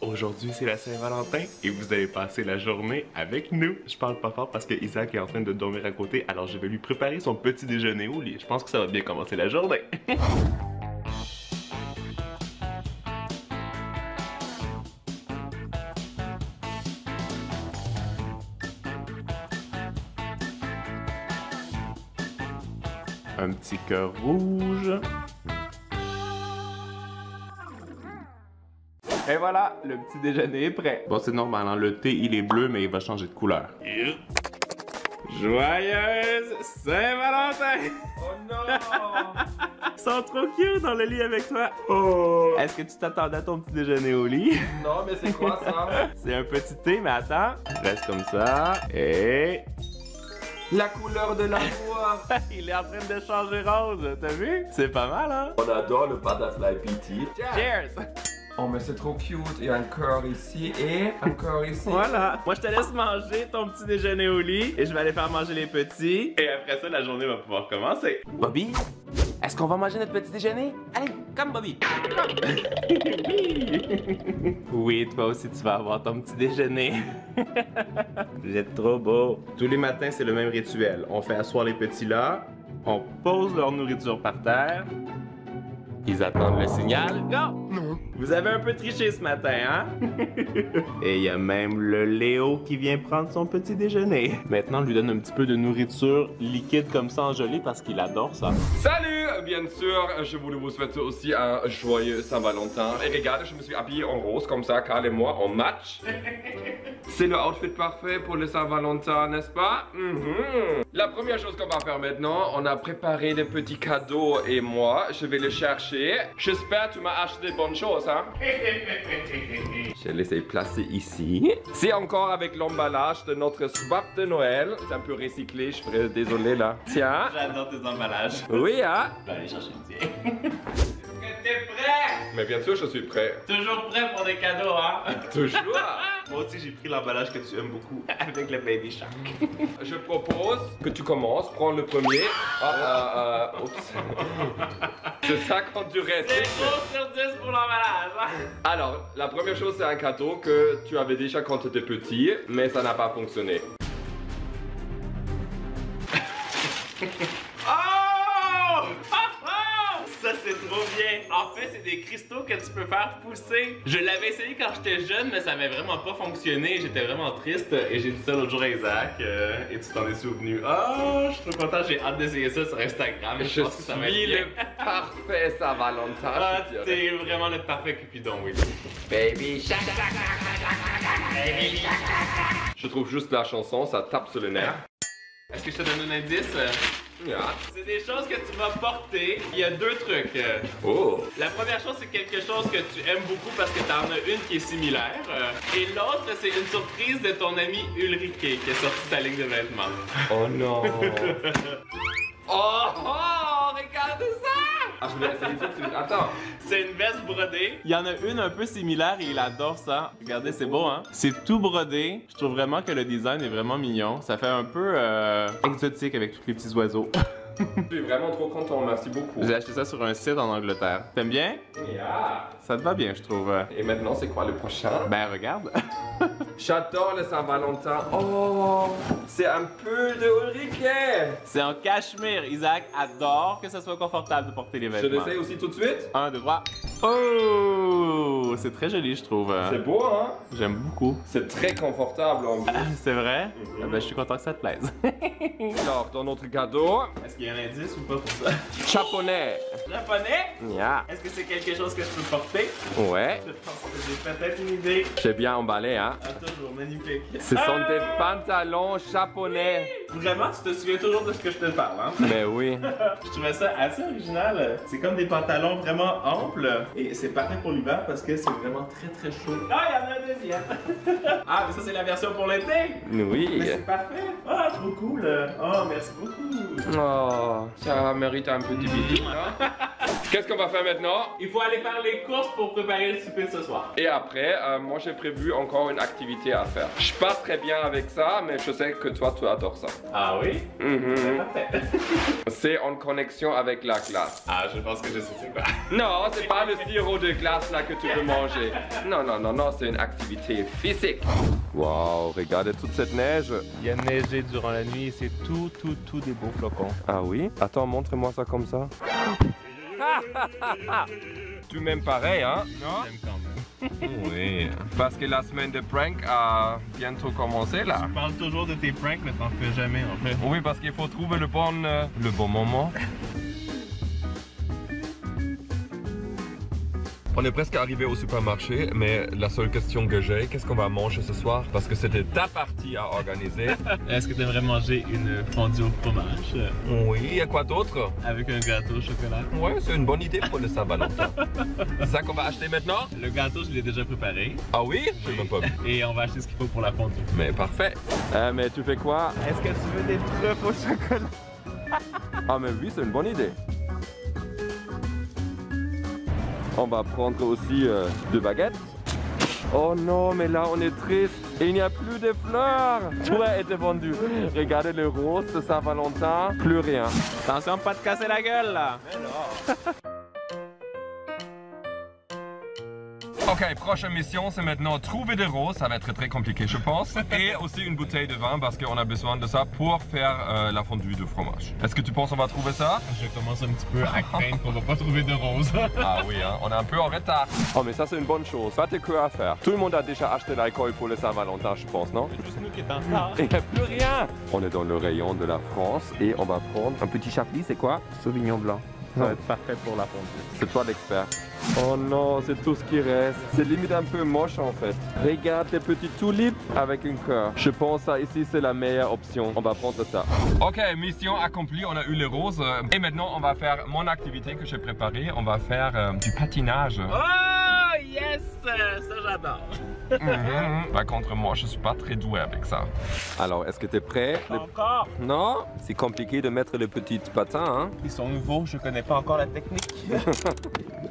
Aujourd'hui c'est la Saint-Valentin et vous allez passer la journée avec nous. Je parle pas fort parce que Isaac est en train de dormir à côté, alors je vais lui préparer son petit déjeuner au lit. Je pense que ça va bien commencer la journée. Un petit cœur rouge. Et voilà, le petit déjeuner est prêt. Bon, c'est normal, hein? Le thé, il est bleu, mais il va changer de couleur. Joyeuse Saint-Valentin! Oh non! Ils sont trop cute dans le lit avec toi. Oh! Est-ce que tu t'attendais à ton petit déjeuner au lit? Non, mais c'est quoi ça? C'est un petit thé, mais attends. Reste comme ça. Et... La couleur de l'amour! il est en train de changer rose, t'as vu? C'est pas mal, hein? On adore le butterfly PT. Cheers! Oh, mais c'est trop cute. Il y a un cœur ici et un cœur ici. Voilà. Moi, je te laisse manger ton petit déjeuner au lit et je vais aller faire manger les petits. Et après ça, la journée va pouvoir commencer. Bobby, est-ce qu'on va manger notre petit déjeuner? Allez, comme Bobby. Oui, toi aussi, tu vas avoir ton petit déjeuner. Vous êtes trop beau. Tous les matins, c'est le même rituel. On fait asseoir les petits là, on pose leur nourriture par terre. Ils attendent le signal. Go! Non. Vous avez un peu triché ce matin, hein? Et il y a même le Léo qui vient prendre son petit déjeuner. Maintenant, on lui donne un petit peu de nourriture liquide comme ça en gelée parce qu'il adore ça. Salut! Bien sûr, je voulais vous souhaiter aussi un joyeux Saint-Valentin. Et regardez, je me suis habillé en rose comme ça, Karl et moi, en match. C'est le outfit parfait pour le Saint-Valentin, n'est-ce pas? La première chose qu'on va faire maintenant, on a préparé des petits cadeaux et moi, je vais les chercher. J'espère que tu m'as acheté des bonnes choses, hein? Je les ai placés ici. C'est encore avec l'emballage de notre swap de Noël. C'est un peu recyclé, je serais désolé là. Tiens. J'adore tes emballages. Oui, hein? Je vais aller chercher le tien. T'es prêt? Mais bien sûr, je suis prêt. Toujours prêt pour des cadeaux, hein? Toujours. Moi aussi, j'ai pris l'emballage que tu aimes beaucoup avec le Baby Shark. Je propose que tu commences. Prends le premier. Oups. C'est ça quand tu restes. C'est beau sur 10 pour l'emballage, hein? Alors, la première chose, c'est un cadeau que tu avais déjà quand tu étais petit, mais ça n'a pas fonctionné. Ça c'est trop bien! En fait, c'est des cristaux que tu peux faire pousser. Je l'avais essayé quand j'étais jeune, mais ça avait vraiment pas fonctionné. J'étais vraiment triste et j'ai dit ça l'autre jour à Isaac et tu t'en es souvenu. Oh, je suis trop content, j'ai hâte d'essayer ça sur Instagram. Je pense que ça va être suis bien. le parfait Saint-Valentin. Ah, t'es vraiment le parfait Cupidon, oui. Baby Shark. Je trouve juste la chanson, ça tape sur le nerf. Est-ce que je te donne un indice? Yeah. C'est des choses que tu vas porter. Il y a deux trucs. Oh. La première chose, c'est quelque chose que tu aimes beaucoup parce que tu en as une qui est similaire. Et l'autre, c'est une surprise de ton ami Ulrike qui a sorti sa ligne de vêtements. Oh non. Oh, regarde ça. Ah, je vais essayer tout de suite. Attends. C'est une veste brodée. Il y en a une un peu similaire et il adore ça. Regardez, c'est beau, hein? C'est tout brodé. Je trouve vraiment que le design est vraiment mignon. Ça fait un peu exotique avec tous les petits oiseaux. Je suis vraiment trop content, merci beaucoup. J'ai acheté ça sur un site en Angleterre. T'aimes bien? Yeah. Ça te va bien, je trouve. Et maintenant, c'est quoi le prochain? Ben, regarde. J'adore le Saint-Valentin. Oh, c'est un pull de Ulrike. C'est en cachemire. Isaac adore que ce soit confortable de porter les Je vêtements. l'essaye aussi tout de suite. 1, 2, 3. Oh! C'est très joli, je trouve. C'est beau, hein? J'aime beaucoup. C'est très confortable en plus. C'est vrai? Ah ben, je suis content que ça te plaise. Alors, dans notre cadeau, Est-ce qu'il y a un indice ou pas pour ça? japonais. Japonais? Yeah. Est-ce que c'est quelque chose que je peux porter? Ouais. Je pense que j'ai peut-être une idée. J'ai bien emballé, hein? Ah, toujours magnifique. Ce sont des pantalons japonais. Vraiment, tu te souviens toujours de ce que je te parle, hein? Mais oui. Je trouvais ça assez original. C'est comme des pantalons vraiment amples. Et c'est parfait pour l'hiver parce que c'est vraiment très très chaud. Ah, il y en a un deuxième! Ah, mais ça c'est la version pour l'été! Oui. Mais c'est parfait! Ah, trop cool! Oh, merci beaucoup! Oh, ça mérite un petit bisou, hein? Qu'est-ce qu'on va faire maintenant? Il faut aller faire les courses pour préparer le souper ce soir. Et après, moi j'ai prévu encore une activité à faire. Je suis pas très bien avec ça, mais je sais que toi tu adores ça. Ah oui? Parfait. C'est en connexion avec la glace. Ah, je pense que je sais c'est quoi. Non, c'est pas le sirop de glace là que tu peux manger. Non, non, non, non, c'est une activité physique. Waouh, regardez toute cette neige. Il a neigé durant la nuit et c'est tout des beaux flocons. Ah oui? Attends, montre-moi ça comme ça. Tu m'aimes pareil, hein? Non? J'aime quand même. Oui, parce que la semaine de prank a bientôt commencé là. Tu parles toujours de tes pranks, mais t'en fais jamais en fait. Oui, parce qu'il faut trouver le bon moment. On est presque arrivé au supermarché, mais la seule question que j'ai, qu'est-ce qu'on va manger ce soir? Parce que c'était ta partie à organiser. Est-ce que tu aimerais manger une fondue au fromage? Oui, il y a quoi d'autre? Avec un gâteau au chocolat? Ouais, c'est une bonne idée pour le Saint-Valentin. C'est ça qu'on va acheter maintenant? Le gâteau, je l'ai déjà préparé. Ah oui? Je sais même pas. Et on va acheter ce qu'il faut pour la fondue. Mais parfait. Mais tu fais quoi? Est-ce que tu veux des truffes au chocolat? Ah mais oui, c'est une bonne idée. On va prendre aussi 2 baguettes. Oh non, mais là on est triste. Et il n'y a plus de fleurs. Tout a été vendu. Regardez le rose de Saint-Valentin. Plus rien. Attention, pas de casser la gueule là. Mais non. Ok, prochaine mission, c'est maintenant trouver des roses. Ça va être très compliqué, je pense. Et aussi une bouteille de vin parce qu'on a besoin de ça pour faire la fondue de fromage. Est-ce que tu penses qu'on va trouver ça? Je commence un petit peu à craindre qu'on va pas trouver de roses. Ah oui, hein, on est un peu en retard. Oh, mais ça, c'est une bonne chose. Pas de quoi à faire. Tout le monde a déjà acheté l'alcool pour le Saint-Valentin, je pense, non? C'est juste nous qui est en retard. Il n'y a plus rien. On est dans le rayon de la France et on va prendre un petit chablis, c'est quoi? Sauvignon blanc. Ça va être parfait pour la fondue. C'est toi l'expert. Oh non, c'est tout ce qui reste. C'est limite un peu moche en fait. Regarde tes petits tulipes avec un cœur. Je pense que ici c'est la meilleure option. On va prendre ça. Ok, mission accomplie. On a eu les roses. Et maintenant on va faire mon activité que j'ai préparée. On va faire du patinage. Oh yes! Ça j'adore. Par contre moi je suis pas très doué avec ça. Alors est-ce que tu es prêt? Encore? Non? C'est compliqué de mettre les petits patins, hein? Ils sont nouveaux, je connais pas encore la technique.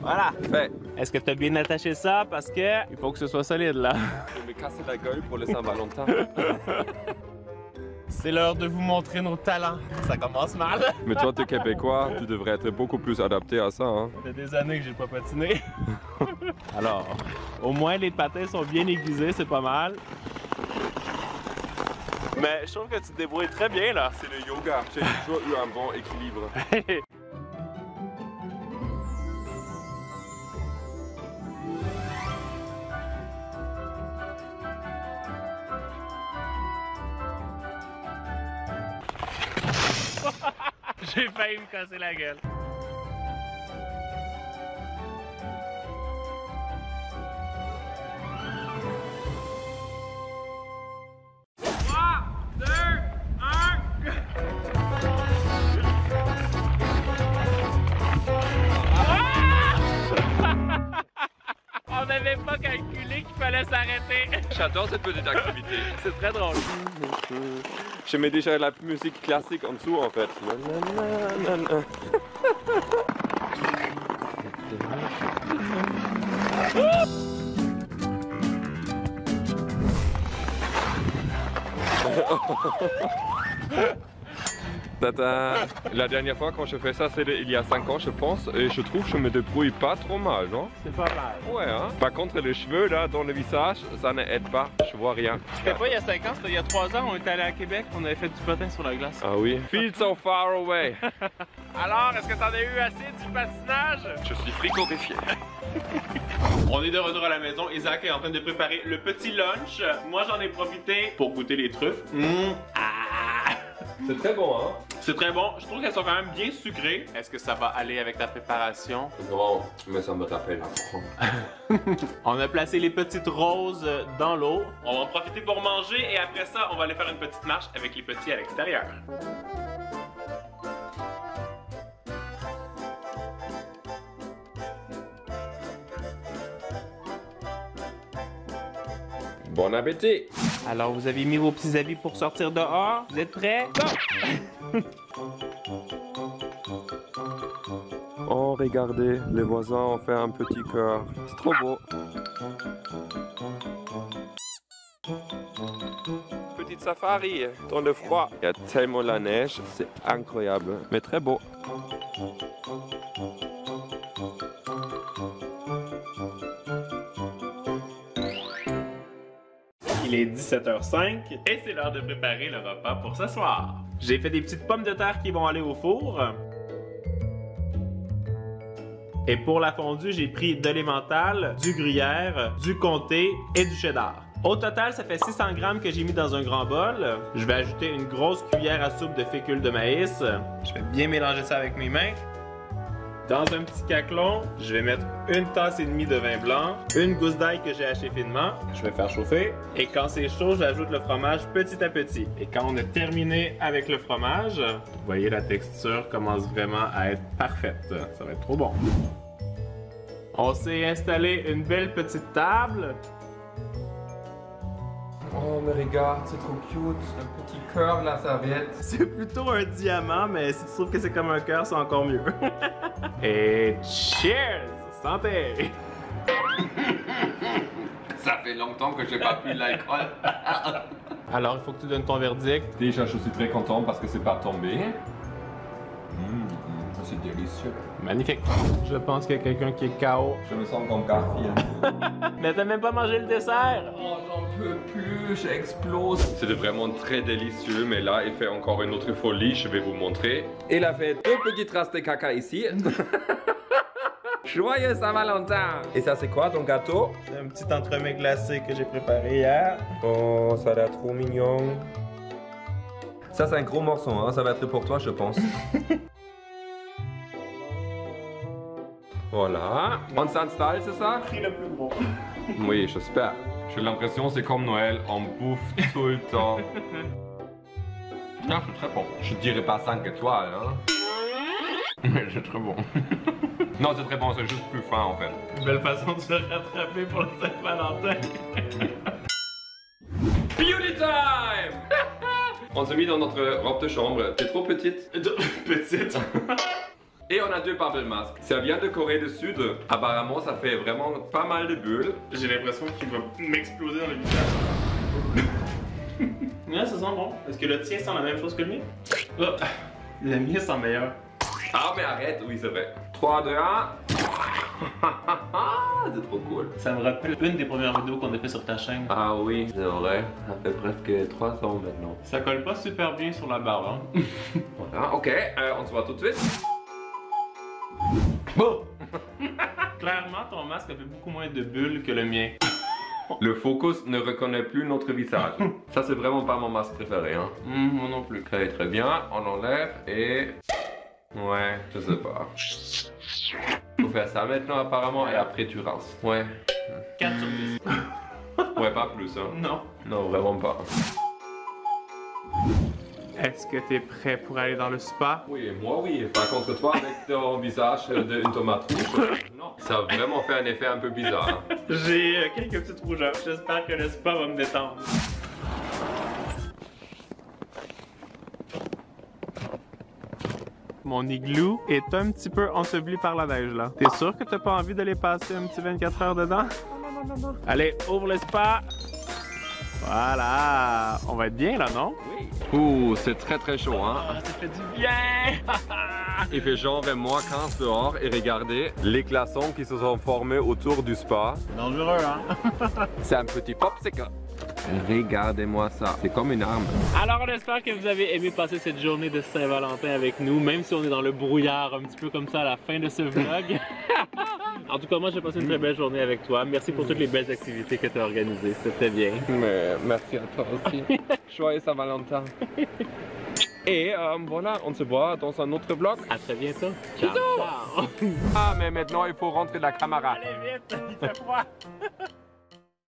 Voilà. Fait. Est-ce que tu as bien attaché ça? Parce que il faut que ce soit solide là. Je vais me casser la gueule pour le Saint-Valentin. C'est l'heure de vous montrer nos talents. Ça commence mal. Mais toi, t'es québécois, tu devrais être beaucoup plus adapté à ça, hein? Ça fait des années que j'ai pas patiné. Alors, au moins les patins sont bien aiguisés, c'est pas mal. Mais je trouve que tu te débrouilles très bien là. C'est le yoga, j'ai toujours eu un bon équilibre. J'ai failli me casser la gueule. On n'avait pas calculé qu'il fallait s'arrêter. J'adore cette petite activité. C'est très drôle. Je mets déjà la musique classique en dessous en fait. Tata. La dernière fois quand je fais ça, c'était il y a 5 ans je pense, et je trouve que je me débrouille pas trop mal, non? C'est pas mal. Ouais, hein? Par contre les cheveux là dans le visage, ça n'aide pas, je vois rien. C'était pas il y a 5 ans, c'était il y a 3 ans, on était allé à Québec, on avait fait du patin sur la glace. Ah oui? Feel so far away. Alors, est-ce que t'en as eu assez du patinage? Je suis frigorifié. On est de retour à la maison, Isaac est en train de préparer le petit lunch. Moi j'en ai profité pour goûter les truffes. C'est très bon, hein? C'est très bon, je trouve qu'elles sont quand même bien sucrées. Est-ce que ça va aller avec ta préparation? Non, mais ça me rappelle la France. On a placé les petites roses dans l'eau. On va en profiter pour manger et après ça, on va aller faire une petite marche avec les petits à l'extérieur. Bon appétit! Alors, vous avez mis vos petits habits pour sortir dehors? Vous êtes prêts? Go! Oh, regardez, les voisins ont fait un petit cœur. C'est trop beau. Petite safari dans le froid. Il y a tellement la neige, c'est incroyable, mais très beau. Il est 17h05 et c'est l'heure de préparer le repas pour ce soir. J'ai fait des petites pommes de terre qui vont aller au four. Et pour la fondue, j'ai pris de l'emmental, du gruyère, du comté et du cheddar. Au total, ça fait 600 grammes que j'ai mis dans un grand bol. Je vais ajouter une grosse cuillère à soupe de fécule de maïs. Je vais bien mélanger ça avec mes mains. Dans un petit caclon, je vais mettre une tasse et demie de vin blanc, une gousse d'ail que j'ai hachée finement. Je vais faire chauffer. Et quand c'est chaud, j'ajoute le fromage petit à petit. Et quand on a terminé avec le fromage, vous voyez la texture commence vraiment à être parfaite. Ça va être trop bon. On s'est installé une belle petite table. Oh mais regarde, c'est trop cute. Un petit cœur la serviette. C'est plutôt un diamant, mais si tu trouves que c'est comme un cœur, c'est encore mieux. Et cheers! Santé! Ça fait longtemps que j'ai pas bu l'alcool. Alors, il faut que tu donnes ton verdict. Déjà, je suis très content parce que c'est pas tombé. C'est délicieux. Magnifique. Je pense qu'il y a quelqu'un qui est KO. Je me sens comme Garfield. Mais t'as même pas mangé le dessert! Oh, j'en peux plus, j'explose. C'était vraiment très délicieux, mais là, il fait encore une autre folie, je vais vous montrer. Il a fait 2 petites traces de caca ici. Joyeux Saint-Valentin! Et ça, c'est quoi ton gâteau? C'est un petit entremets glacé que j'ai préparé hier. Oh, ça a l'air trop mignon. Ça, c'est un gros morceau, hein? Ça va être pour toi, je pense. Voilà. On s'installe, c'est ça? Pris le plus gros. Oui, j'espère. J'ai l'impression c'est comme Noël, on bouffe tout le temps. Non, c'est très bon. Je dirais pas 5 étoiles, hein. Mais c'est très bon. Non, c'est très bon, c'est juste plus fin en fait. Belle façon de se rattraper pour le Saint-Valentin. Beauty time! On s'est mis dans notre robe de chambre. T'es trop petite. Petite. Et on a 2 bubble masks. Ça vient de Corée du Sud. Apparemment, ça fait vraiment pas mal de bulles. J'ai l'impression qu'il va m'exploser dans le visage. Ouais, ça sent bon. Est-ce que le tien sent la même chose que le mien? Oh, le mien sent meilleur. Ah, mais arrête, oui, c'est vrai. 3, 2, 1. C'est trop cool. Ça me rappelle une des premières vidéos qu'on a fait sur ta chaîne. Ah oui, c'est vrai. Ça fait presque 300 maintenant. Ça colle pas super bien sur la barre, hein? Voilà, ok. On se voit tout de suite. Bon. Clairement, ton masque a fait beaucoup moins de bulles que le mien. Le focus ne reconnaît plus notre visage. Ça, c'est vraiment pas mon masque préféré, hein. Moi non plus. Très très bien. On enlève et... Ouais, je sais pas. Faut faire ça maintenant apparemment et après tu rinces. Ouais. 4 sur 10. Ouais, pas plus, hein. Non. Non, vraiment pas. Est-ce que t'es prêt pour aller dans le spa? Oui, moi oui. Par contre, toi avec ton visage d'une tomate rouge, non. Ça a vraiment fait un effet un peu bizarre. J'ai quelques petites rougeurs. J'espère que le spa va me détendre. Mon igloo est un petit peu enseveli par la neige là. T'es sûr que t'as pas envie d'aller passer un petit 24 heures dedans? Non. Allez, ouvre le spa! Voilà! On va être bien là, non? Oui. Ouh, c'est très très chaud, hein? Ah, ça fait du bien! Il fait genre moins 15 dehors et regardez les glaçons qui se sont formés autour du spa. Dangereux, hein? C'est un petit popsicle. Regardez-moi ça, c'est comme une arme. Alors on espère que vous avez aimé passer cette journée de Saint-Valentin avec nous, même si on est dans le brouillard un petit peu comme ça à la fin de ce vlog. En tout cas, moi j'ai passé une très belle journée avec toi. Merci pour toutes les belles activités que tu as organisées, c'était bien. Mais merci à toi aussi. Joyeux Saint-Valentin. Et voilà, on se voit dans un autre vlog. À très bientôt. Ciao. Ciao. Ah, mais maintenant il faut rentrer la caméra. Allez vite, il fait froid.